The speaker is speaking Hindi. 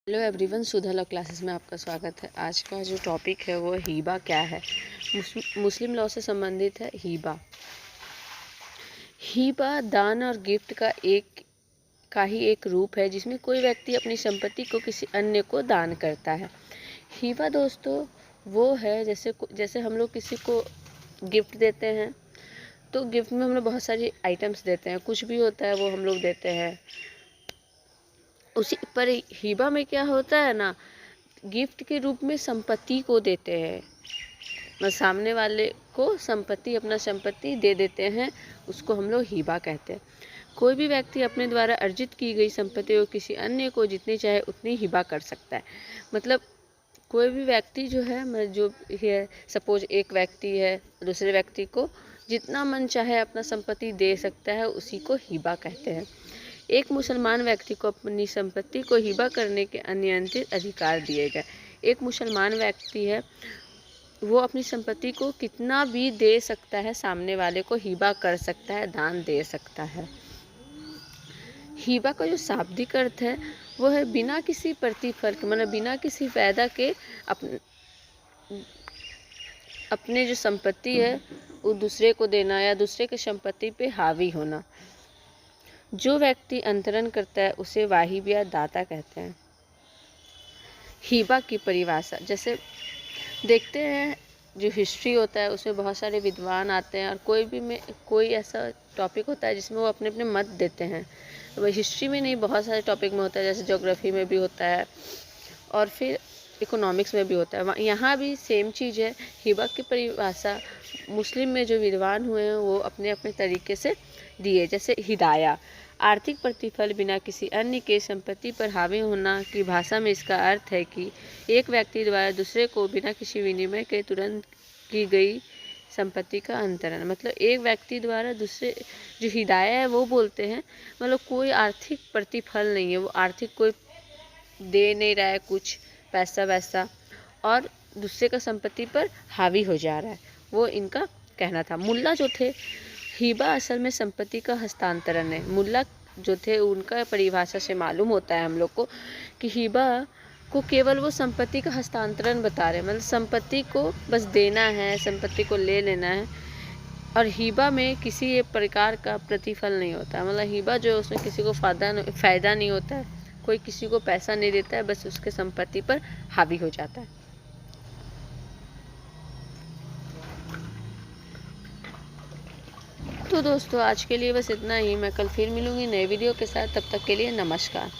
हेलो एवरीवन, सुधा लॉ क्लासेस में आपका स्वागत है। आज का जो टॉपिक है वो हीबा क्या है। मुस्लिम लॉ से संबंधित है हीबा। हीबा दान और गिफ्ट का ही एक रूप है जिसमें कोई व्यक्ति अपनी संपत्ति को किसी अन्य को दान करता है। हीबा दोस्तों वो है जैसे हम लोग किसी को गिफ्ट देते हैं तो गिफ्ट में हम लोग बहुत सारी आइटम्स देते हैं, कुछ भी होता है वो हम लोग देते हैं। उसी पर हीबा में क्या होता है ना, गिफ्ट के रूप में संपत्ति को देते हैं। सामने वाले को अपना संपत्ति दे देते हैं, उसको हम लोग हीबा कहते हैं। कोई भी व्यक्ति अपने द्वारा अर्जित की गई संपत्ति को किसी अन्य को जितनी चाहे उतनी हीबा कर सकता है। मतलब कोई भी व्यक्ति जो है सपोज एक व्यक्ति है, दूसरे व्यक्ति को जितना मन चाहे अपना संपत्ति दे सकता है, उसी को हीबा कहते हैं। एक मुसलमान व्यक्ति को अपनी संपत्ति को हिबा करने के अनियंत्रित अधिकार दिए गए। एक मुसलमान व्यक्ति है, वो अपनी संपत्ति को कितना भी दे सकता है, सामने वाले को हिबा कर सकता है, दान दे सकता है। हिबा का जो शाब्दिक अर्थ है वो है बिना किसी प्रतिफल के, मतलब बिना किसी फायदा के अपने जो संपत्ति है वो दूसरे को देना या दूसरे की संपत्ति पे हावी होना। जो व्यक्ति अंतरण करता है उसे वाहिब या दाता कहते हैं। हीबा की परिभाषा, जैसे देखते हैं जो हिस्ट्री होता है उसमें बहुत सारे विद्वान आते हैं और कोई ऐसा टॉपिक होता है जिसमें वो अपने अपने मत देते हैं। वह हिस्ट्री में नहीं, बहुत सारे टॉपिक में होता है, जैसे ज्योग्राफी में भी होता है और फिर इकोनॉमिक्स में भी होता है। यहाँ भी सेम चीज़ है। हिबा की परिभाषा मुस्लिम में जो विद्वान हुए हैं वो अपने अपने तरीके से दिए। जैसे हिदाया, आर्थिक प्रतिफल बिना किसी अन्य के संपत्ति पर हावी होना की भाषा में इसका अर्थ है कि एक व्यक्ति द्वारा दूसरे को बिना किसी विनिमय के तुरंत की गई संपत्ति का अंतरण। मतलब एक व्यक्ति द्वारा दूसरे, जो हिदाया है वो बोलते हैं, मतलब कोई आर्थिक प्रतिफल नहीं है, वो आर्थिक कोई दे नहीं रहा है कुछ पैसा वैसा, और दूसरे का संपत्ति पर हावी हो जा रहा है, वो इनका कहना था। मुल्ला जो थे, हिबा असल में संपत्ति का हस्तांतरण है। मुल्ला जो थे उनका परिभाषा से मालूम होता है हम लोग को कि हिबा को केवल वो संपत्ति का हस्तांतरण बता रहे हैं, मतलब संपत्ति को बस देना है, संपत्ति को ले लेना है। और हिबा में किसी एक प्रकार का प्रतिफल नहीं होता, मतलब हिबा जो है उसमें किसी को फ़ायदा नहीं होता है, कोई किसी को पैसा नहीं देता है, बस उसके संपत्ति पर हावी हो जाता है। तो दोस्तों आज के लिए बस इतना ही। मैं कल फिर मिलूँगी नए वीडियो के साथ, तब तक के लिए नमस्कार।